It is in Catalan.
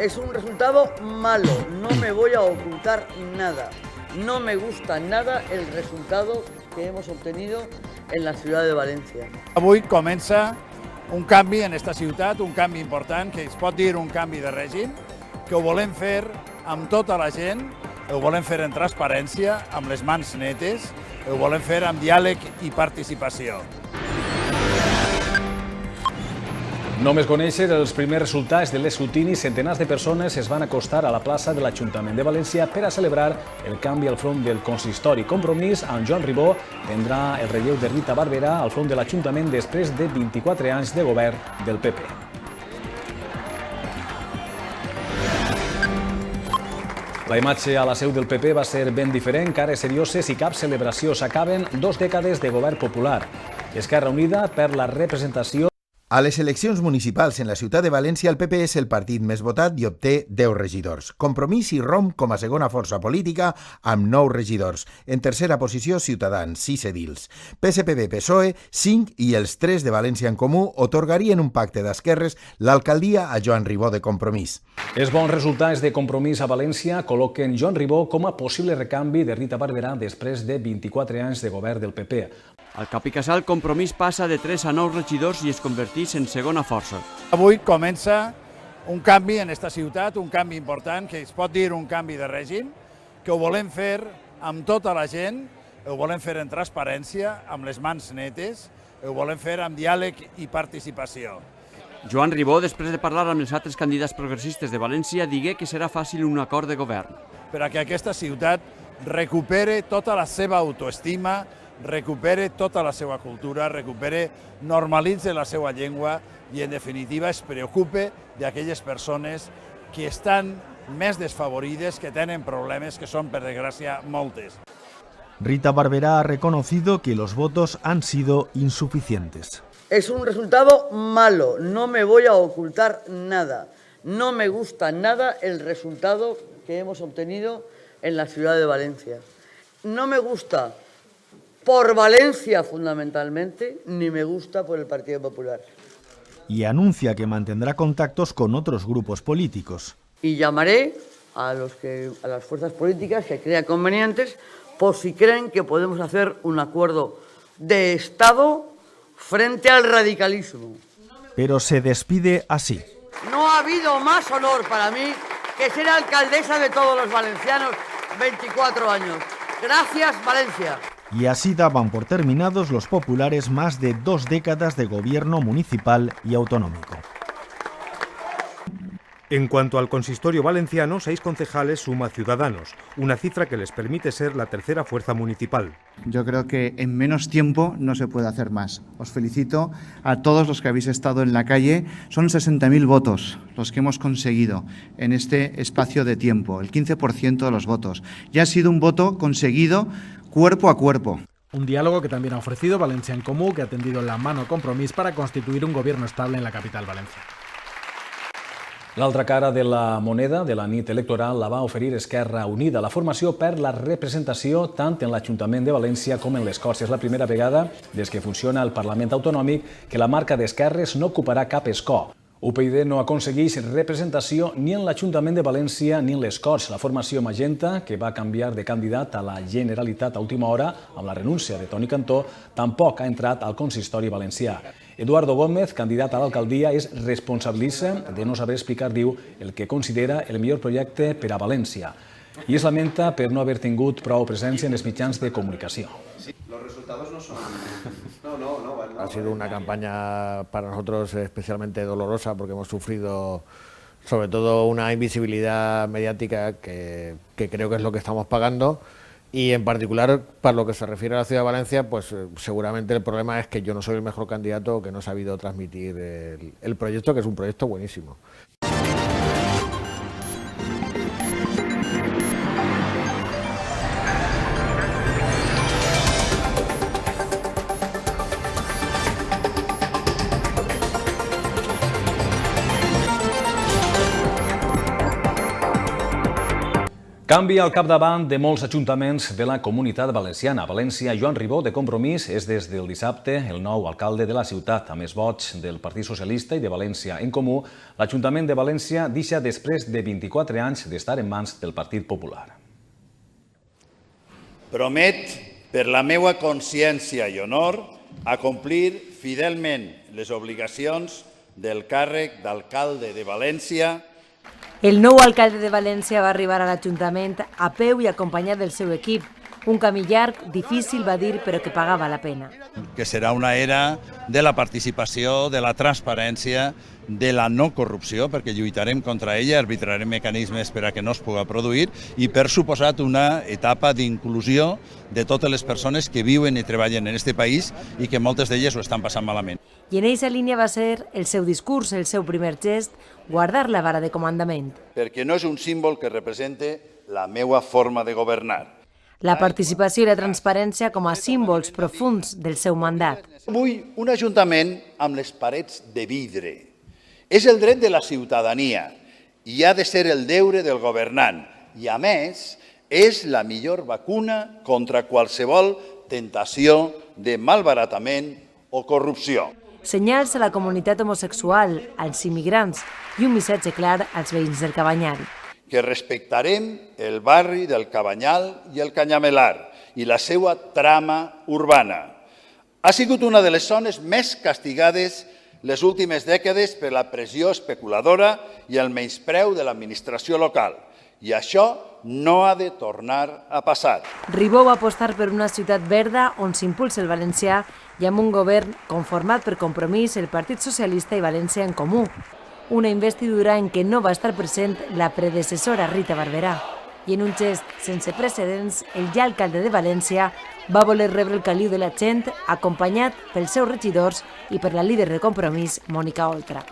Es un resultado malo, no me voy a ocultar nada. No me gusta nada el resultado que hemos obtenido en la ciudad de València. Avui comença un canvi en esta ciutat, un canvi important, que es pot dir un canvi de règim, que ho volem fer amb tota la gent, ho volem fer en transparència, amb les mans netes, ho volem fer amb diàleg i participació. Només conèixer els primers resultats de l'escrutini, centenars de persones es van acostar a la plaça de l'Ajuntament de València per a celebrar el canvi al front del consistori. Compromís amb Joan Ribó prendrà el relleu de Rita Barberà al front de l'Ajuntament després de 24 anys de govern del PP. La imatge a la seu del PP va ser ben diferent, cares serioses i cap celebració. S'acaben 2 dècades de govern popular. Esquerra Unida per la representació. A les eleccions municipals en la ciutat de València, el PP és el partit més votat i obté 10 regidors. Compromís i romp com a segona força política amb 9 regidors. En tercera posició, Ciutadans, 6 edils. PSPB-PSOE, 5 i els 3 de València en Comú otorgarien un pacte d'esquerres l'alcaldia a Joan Ribó de Compromís. Els bons resultats de Compromís a València col·loquen Joan Ribó com a possible recanvi de Rita Barberà després de 24 anys de govern del PP. Al cap i casal, Compromís passa de 3 a 9 regidors i es converteix en segona força. Avui comença un canvi en esta ciutat, un canvi important, que es pot dir un canvi de règim, que ho volem fer amb tota la gent, ho volem fer en transparència, amb les mans netes, ho volem fer amb diàleg i participació. Joan Ribó, després de parlar amb els altres candidats progressistes de València, digué que serà fàcil un acord de govern. Per a que aquesta ciutat recupere tota la seva autoestima, recupere tota la seva cultura, normalitze la seva llengua i, en definitiva, es preocupe d'aquelles persones que estan més desfavorides, que tenen problemes, que són, per desgràcia, moltes. Rita Barberá ha reconocido que los votos han sido insuficientes. Es un resultado malo, no me voy a ocultar nada. No me gusta nada el resultado que hemos obtenido en la ciudad de Valencia. No me gusta por Valencia fundamentalmente, ni me gusta por el Partido Popular. Y anuncia que mantendrá contactos con otros grupos políticos. Y llamaré a las fuerzas políticas que crean convenientes por si creen que podemos hacer un acuerdo de Estado frente al radicalismo. Pero se despide así. No ha habido más honor para mí que ser alcaldesa de todos los valencianos 24 años. Gracias, Valencia. Y así daban por terminados los populares más de 2 décadas de gobierno municipal y autonómico. En cuanto al consistorio valenciano, 6 concejales suma Ciudadanos, una cifra que les permite ser la tercera fuerza municipal. Yo creo que en menos tiempo no se puede hacer más. Os felicito a todos los que habéis estado en la calle. Son 60.000 votos los que hemos conseguido en este espacio de tiempo, el 15% de los votos. Ya ha sido un voto conseguido cuerpo a cuerpo. Un diálogo que también ha ofrecido Valencia en Comú, que ha tendido la mano a Compromís para constituir un gobierno estable en la capital Valencia. L'altra cara de la moneda de la nit electoral la va oferir Esquerra Unida. La formació perd la representació tant en l'Ajuntament de València com en les Corts. És la primera vegada des que funciona el Parlament Autonòmic que la marca d'esquerres no ocuparà cap escó. UPyD no aconsegueix representació ni en l'Ajuntament de València ni en les Corts. La formació Magenta, que va canviar de candidat a la Generalitat a última hora amb la renúncia de Toni Cantó, tampoc ha entrat al consistori valencià. Eduardo Gómez, candidat a l'alcaldia, es responsabilitza de no saber explicar, diu, el que considera el millor projecte per a València. I es lamenta per no haver tingut prou presència en els mitjans de comunicació. Los resultados no son... Ha sido una campaña para nosotros especialmente dolorosa porque hemos sufrido sobre todo una invisibilidad mediática que creo que es lo que estamos pagando y en particular para lo que se refiere a la ciudad de Valencia, pues seguramente el problema es que yo no soy el mejor candidato, que no he sabido transmitir el proyecto, que es un proyecto buenísimo. Canvi al capdavant de molts ajuntaments de la Comunitat Valenciana. A València, Joan Ribó, de Compromís, és des del dissabte el nou alcalde de la ciutat. A més vots del Partit Socialista i de València en Comú, l'Ajuntament de València deixa després de 24 anys d'estar en mans del Partit Popular. Promet, per la meua consciència i honor, a complir fidelment les obligacions del càrrec d'alcalde de València. El nou alcalde de València va arribar a l'Ajuntament a peu i acompanyat del seu equip. Un camí llarg, difícil, va dir, però que pagava la pena. Que serà una era de la participació, de la transparència, de la no corrupció, perquè lluitarem contra ella, arbitrarem mecanismes per a que no es pugui produir i, per suposat, una etapa d'inclusió de totes les persones que viuen i treballen en aquest país i que moltes d'elles ho estan passant malament. I en aquesta línia va ser el seu discurs, el seu primer gest, guardar la vara de comandament. Perquè no és un símbol que represente la meua forma de governar. La participació i la transparència com a símbols profuns del seu mandat. Vull un ajuntament amb les parets de vidre. És el dret de la ciutadania i ha de ser el deure del governant. I, a més, és la millor vacuna contra qualsevol tentació de malbaratament o corrupció. Senyals a la comunitat homosexual, als immigrants i un missatge clar als veïns del Cabanyal. Que respectarem el barri del Cabanyal i el Canyamelar i la seva trama urbana. Ha sigut una de les zones més castigades les últimes dècades per la pressió especuladora i el menyspreu de l'administració local. I això no ha de tornar a passar. Ribó va apostar per una ciutat verda on s'impulsa el valencià i amb un govern conformat per Compromís, el Partit Socialista i València en Comú. Una investidura en què no va estar present la predecessora Rita Barberà. I en un gest sense precedents, el ja alcalde de València va voler rebre el caliu de la gent acompanyat pels seus regidors i per la líder de Compromís, Mònica Oltra.